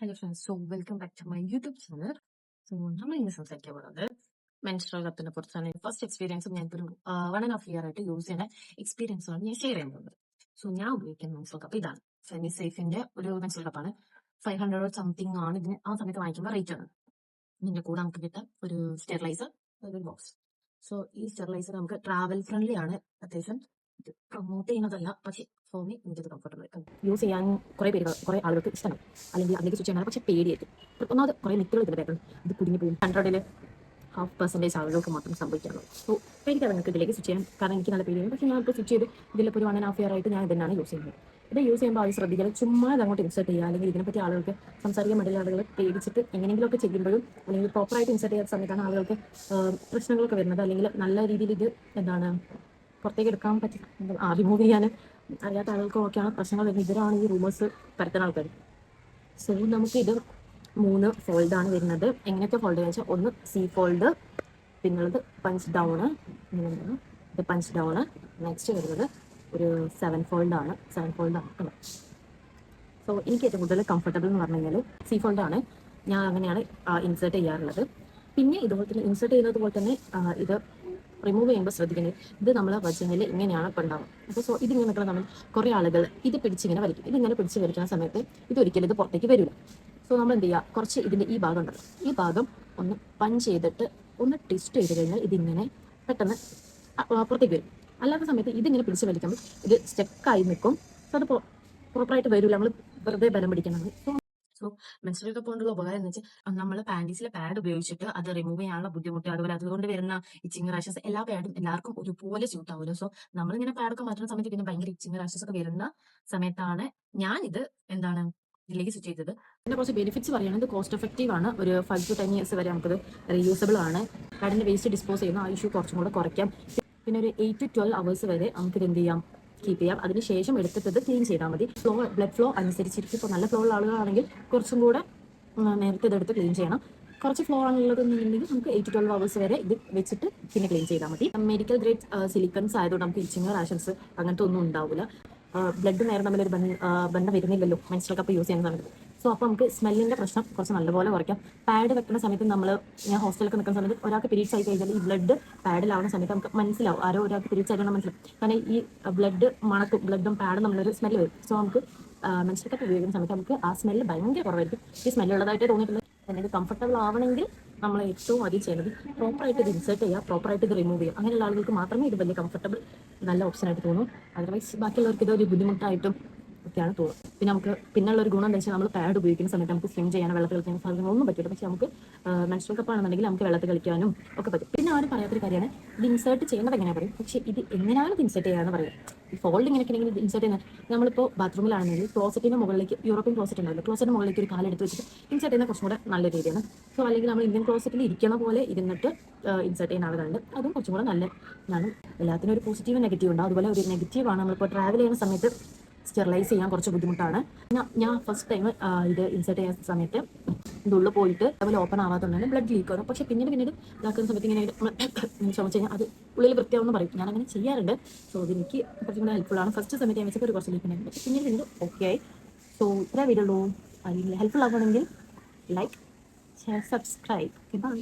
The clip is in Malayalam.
Hello friends, welcome back to my YouTube channel. നമ്മൾ ഇന്ന് സംസാരിക്കാൻ പോകുന്നത് മെൻസ്ട്രൽ കപ്പിനെ കുറിച്ചാണ്. ഫസ്റ്റ് എക്സ്പീരിയൻസും ഞങ്ങൾക്ക് ഒരു 1.5 ഇയർ ആയിട്ട് യൂസ് ചെയ്യുന്ന എക്സ്പീരിയൻസാണ് ഞാൻ ഷെയർ ചെയ്യാൻ പോകുന്നത്. ഞാൻ ഉപയോഗിക്കുന്ന മെൻസ്ട്രൽ കപ്പ് ഇതാണ്. സെമി സേഫിന്റെ ഒരു മെൻസ്ട്രൽ കപ്പാണ്. 500 സംതിങ് ആണ് ഇതിന് ആ സമയത്ത് വാങ്ങിക്കുമ്പോൾ റേറ്റ് ആണ്. ഇതിന്റെ കൂടെ നമുക്ക് കിട്ടാം ഒരു സ്റ്റെറിലൈസർ, ഒരു ബോക്സ്. ഈ സ്റ്റെറിലൈസർ നമുക്ക് ട്രാവൽ ഫ്രണ്ട്ലി ആണ്. അത്യാവശ്യം പ്രൊമോട്ട് ചെയ്യുന്നതല്ല, പക്ഷേ ഫോർ മീ എനിക്കത് കംഫർട്ടബിൾ ആയിരിക്കും. യൂസ് ചെയ്യാൻ കുറേ ആളുകൾക്ക് ഇഷ്ടമാണ്, അല്ലെങ്കിൽ അതിലേക്ക് സ്വിച്ച് ചെയ്യാൻ പക്ഷേ പേടിയായിരിക്കും. ഒന്നാമത് കുറേ മിത്തുകൾ ഇതിൻ്റെ ബാക്കിൽ ഇത് കുടുങ്ങി പോകും. 100-ൽ 0.5% ആളുകൾക്ക് മാത്രം സംഭവിക്കാറുള്ളൂ. പേടിക്കാതെ നിങ്ങൾക്ക് ഇതിലേക്ക് സ്വിച്ച് ചെയ്യാൻ, കാരണം എനിക്ക് നല്ല പേടിയാണ്. പക്ഷേ ഞാൻ ഇപ്പോൾ സ്വിച്ച് ചെയ്ത് ഇതിലിപ്പോൾ ഒരു 1.5 ഇയർ ആയിട്ട് ഞാൻ ഇതന്നെയാണ് യൂസ് ചെയ്യുന്നത്. ഇത് യൂസ് ചെയ്യുമ്പോൾ അത് ശ്രദ്ധിക്കുക, ചുമ്മാ അങ്ങോട്ട് ഇൻസേർട്ട് ചെയ്യുക, അല്ലെങ്കിൽ ഇതിനെപ്പറ്റി ആളുകൾക്ക് സംസാരിക്കാൻ വേണ്ടിയുള്ള ആളുകൾ പേടിച്ചിട്ട് എങ്ങനെയെങ്കിലുമൊക്കെ ചെയ്യുമ്പോഴും, അല്ലെങ്കിൽ പ്രോപ്പറായിട്ട് ഇൻസേർട്ട് ചെയ്യാത്ത സമയത്താണ് ആളുകൾക്ക് പ്രശ്നങ്ങളൊക്കെ വരുന്നത്. അല്ലെങ്കിൽ നല്ല രീതിയിൽ ഇത് പുറത്തേക്ക് എടുക്കാൻ പറ്റി റിമൂവ് ചെയ്യാൻ അറിയാത്ത ആളുകൾക്കൊക്കെയാണ് പ്രശ്നങ്ങൾ വരുന്നത്. ഇവരാണ് ഈ റൂമേഴ്സ് പരത്തുന്ന ആൾക്കാർ. നമുക്കിത് 3 ഫോൾഡാണ് വരുന്നത്. എങ്ങനെയൊക്കെ ഫോൾഡ് ചെയ്യുക വെച്ചാൽ, ഒന്ന് സി ഫോൾഡ്, പിന്നുള്ളത് പഞ്ച് ഡൗൺ, ഇത് പഞ്ച് ഡൗൺ. നെക്സ്റ്റ് വരുന്നത് ഒരു 7 ഫോൾഡാണ്. എനിക്ക് ഏറ്റവും കൂടുതൽ കംഫർട്ടബിൾ എന്ന് പറഞ്ഞു കഴിഞ്ഞാൽ സി ഫോൾഡാണ്. ഞാൻ അങ്ങനെയാണ് ഇൻസേർട്ട് ചെയ്യാറുള്ളത്. പിന്നെ ഇതുപോലെ തന്നെ ഇൻസേർട്ട് ചെയ്യുന്നത് പോലെ തന്നെ ഇത് റിമൂവ് ചെയ്യുമ്പോൾ ശ്രദ്ധിക്കുന്നത്, ഇത് നമ്മളെ വജനിൽ ഇങ്ങനെയാണ് ഇപ്പം ഉണ്ടാവും. അപ്പോൾ ഇതിങ്ങനെ നിൽക്കുന്ന നമ്മൾ കുറേ ആളുകൾ ഇത് പിടിച്ചിങ്ങനെ വലിക്കും. ഇതിങ്ങനെ പിടിച്ച് വലിക്കുന്ന സമയത്ത് ഇതൊരിക്കലും ഇത് പുറത്തേക്ക് വരില്ല. നമ്മൾ എന്ത് ചെയ്യുക, കുറച്ച് ഇതിൻ്റെ ഈ ഭാഗം ഉണ്ടല്ലോ, ഈ ഭാഗം ഒന്ന് പഞ്ച് ചെയ്തിട്ട് ഒന്ന് ട്വിസ്റ്റ് ചെയ്ത് കഴിഞ്ഞാൽ ഇതിങ്ങനെ പെട്ടെന്ന് പുറത്തേക്ക് വരും. അല്ലാത്ത സമയത്ത് ഇതിങ്ങനെ പിടിച്ച് വലിക്കുമ്പോൾ ഇത് സ്റ്റെക്കായി നിൽക്കും. അത് പ്രോപ്പറായിട്ട് വരില്ല, നമ്മൾ വെറുതെ ബലം പിടിക്കണം. മെൻസ്ട്രൽ കപ്പ് കൊണ്ടുള്ള ഉപകാരം എന്ന് വെച്ചാൽ, നമ്മൾ പാൻറ്റീസിലെ പാഡ് ഉപയോഗിച്ചിട്ട് അത് റിമൂവ് ചെയ്യാനുള്ള ബുദ്ധിമുട്ട്, അതുപോലെ അതുകൊണ്ട് വരുന്ന ഇച്ചിങ് റാഷസ്, എല്ലാ പാഡും എല്ലാവർക്കും ഒരുപോലെ സ്യൂട്ട് ആവുമല്ലോ. നമ്മളിങ്ങനെ പാഡൊക്കെ മാറ്റുന്ന സമയത്ത് പിന്നെ ഭയങ്കര ഇച്ചിങ് റാഷസ് ഒക്കെ വരുന്ന സമയത്താണ് ഞാൻ ഇത് ഇതിലേക്ക് സ്വിച്ച് ചെയ്തത്. ഇതിന്റെ കുറച്ച് ബെനിഫിറ്റ്സ് പറയുകയാണെങ്കിൽ, കോസ്റ്റ് എഫക്റ്റീവ് ആണ്. ഒരു 5 to 10 years വരെ നമുക്കത് റീയൂസബിൾ ആണ്. പാഡിന്റെ വേസ്റ്റ് ഡിസ്പോസ് ചെയ്യുന്ന ആ ഇഷ്യൂ കുറച്ചും കൂടെ കുറയ്ക്കാം. പിന്നെ ഒരു 8 to 12 hours വരെ നമുക്കിത് എന്ത് ചെയ്യാം, കീപ്പ് ചെയ്യാം. അതിനുശേഷം എടുത്തിട്ട് ക്ലീൻ ചെയ്താൽ മതി. ബ്ലഡ് ഫ്ലോ അനുസരിച്ചിരിക്കും. ഇപ്പോൾ നല്ല ഫ്ലോ ഉള്ള ആളുകളാണെങ്കിൽ കുറച്ചും കൂടെ നേരത്തെ ഇതെടുത്ത് ക്ലീൻ ചെയ്യണം. കുറച്ച് ഫ്ലോ ആണുള്ളതെന്നുണ്ടെങ്കിൽ നമുക്ക് 8 to 12 hours വരെ ഇത് വെച്ചിട്ട് പിന്നെ ക്ലീൻ ചെയ്താൽ മതി. മെഡിക്കൽ ഗ്രേഡ് സിലിക്കൺസ് ആയതുകൊണ്ട് നമുക്ക് ഇച്ചിങ് റാഷൻസ് അങ്ങനത്തെ ഒന്നും ഉണ്ടാവില്ല. ബ്ലഡ് നേരെ തമ്മിലൊരു ബന്ധം വരുന്നില്ലല്ലോ മെൻസ്ട്രൽ കപ്പ് യൂസ് ചെയ്യുന്ന സമയത്ത്. അപ്പോൾ നമുക്ക് സ്മെല്ലിൻ്റെ പ്രശ്നം കുറച്ച് നല്ലപോലെ കുറയ്ക്കാം. പാഡ് വെക്കുന്ന സമയത്ത് ഞാൻ ഹോസ്റ്റലൊക്കെ നിൽക്കുന്ന സമയത്ത് ഒരാൾക്ക് പീരീഡ്സ് ആയി കഴിഞ്ഞാൽ ഈ ബ്ലഡ് പാഡിലാവുന്ന സമയത്ത് നമുക്ക് മനസ്സിലാവും, ആരോ ഒരാൾക്ക് പീരീഡ്സ് ആയിട്ട് മനസ്സിലാവും. കാരണം ഈ ബ്ലഡ് മണക്കും, ബ്ലഡും പാഡും നമ്മളൊരു സ്മെല്ല് വരും. നമുക്ക് മെൻസ്ട്രൽ കപ്പ് ഉപയോഗിക്കുന്ന സമയത്ത് നമുക്ക് ആ സ്മെല്ല് ഭയങ്കര കുറവായിരിക്കും. ഈ സ്മെല്ലുള്ളതായിട്ട് തോന്നിയിട്ടുണ്ട്. അല്ലെങ്കിൽ കംഫർട്ടബിൾ ആവണമെങ്കിൽ നമ്മൾ ഏറ്റവും ആദ്യം ചെയ്യുന്നത് പ്രോപ്പറായിട്ട് ഇത് ഇൻസേർട്ട് ചെയ്യുക, പ്രോപ്പറായിട്ട് ഇത് റിമൂവ് ചെയ്യുക. അങ്ങനെയുള്ള ആളുകൾക്ക് മാത്രമേ ഇത് വലിയ കംഫർട്ടബിൾ നല്ല ഓപ്ഷനായിട്ട് തോന്നും. അതർവൈസ് ബാക്കിയുള്ളവർക്ക് ഇതൊരു ബുദ്ധിമുട്ടായിട്ടും ഒക്കെയാണ് തോന്നുന്നത്. പിന്നെ നമുക്ക് പിന്നുള്ളൊരു ഗുണം എന്താ വെച്ചാൽ, നമ്മൾ പാഡ് ഉപയോഗിക്കുന്ന സമയത്ത് നമുക്ക് സ്വിം ചെയ്യാനോ വെള്ളത്തിൽ കളിക്കാനോ സാധനങ്ങളൊന്നും പറ്റില്ല. പക്ഷേ നമുക്ക് മെൻസ്ട്രൽ കപ്പാണെന്നുണ്ടെങ്കിൽ നമുക്ക് വെള്ളത്തിൽ കളിക്കാനും ഒക്കെ പറ്റും. പിന്നെ ആരും പറയാത്തൊരു കാര്യമാണ്, ഇത് ഇൻസേർട്ട് ചെയ്യുന്നത് എങ്ങനെയാണ് പറയും, പക്ഷേ ഇത് എങ്ങനെയാണ് ഇത് ഇൻസേർട്ട് ചെയ്യാന്ന് പറയും. ഈ ഫോൾഡ് ഇങ്ങനെയൊക്കെ ഇൻസേർട്ട് ചെയ്യുന്നത്, നമ്മളിപ്പോൾ ബാത്റൂമിലാണെങ്കിൽ ക്ലോസറ്റിൻ്റെ മുകളിലേക്ക്, യൂറോപ്യൻ ക്ലോസറ്റ് ഉണ്ടല്ലോ, ക്ലോസറ്റിൻ്റെ മുകളിലേക്ക് ഒരു കാലെടുത്ത് വെച്ചിട്ട് ഇൻസേർട്ട് ചെയ്യുന്ന കുറച്ചും കൂടെ നല്ല രീതിയാണ്. അല്ലെങ്കിൽ നമ്മൾ ഇന്ത്യൻ ക്ലോസറ്റിൽ ഇരിക്കുന്ന പോലെ ഇരുന്നിട്ട് ഇൻസേർട്ട് ചെയ്യുന്ന ആളുകളുണ്ട്. അതും കുറച്ചും കൂടെ നല്ലതാണ്. എല്ലാത്തിനും ഒരു പോസിറ്റീവ് നെഗറ്റീവ് ഉണ്ട്. അതുപോലെ ഒരു നെഗറ്റീവാണ്, നമ്മളിപ്പോൾ ട്രാവൽ ചെയ്യുന്ന സമയത്ത് സ്റ്റെറിലൈസ് ചെയ്യാൻ കുറച്ച് ബുദ്ധിമുട്ടാണ്. ഞാൻ ഫസ്റ്റ് ടൈം ഇത് ഇൻസേർട്ട് ചെയ്യുന്ന സമയത്ത് ഇതുള്ളിൽ പോയിട്ട് അതുപോലെ ഓപ്പൺ ആവാത്തതുകൊണ്ടാണ് ബ്ലഡ് ലീക്ക് വരും. പക്ഷേ പിന്നീട് ഇതാക്കുന്ന സമയത്ത് ഇങ്ങനെ ചുമച്ച് കഴിഞ്ഞാൽ അത് ഉള്ളിൽ വൃത്തിയാവുമെന്ന് പറയും. ഞാനങ്ങനെ ചെയ്യാറുണ്ട്. അതെനിക്ക് കുറച്ചും കൂടെ ഹെൽപ്ഫുൾ ആണ്. ഫസ്റ്റ് സമയത്ത് ഞാൻ വെച്ചപ്പോൾ ഒരു കുറച്ച് ലീക്ക് ഉണ്ടായിരുന്നു, പക്ഷേ പിന്നീട് ഓക്കെ ആയി. ഇത്രേ വീടുള്ളൂ. അല്ലെങ്കിൽ ഹെൽപ്ഫുൾ ആവുകയാണെങ്കിൽ ലൈക്ക്, ഷെയർ, സബ്സ്ക്രൈബ്. ബൈ.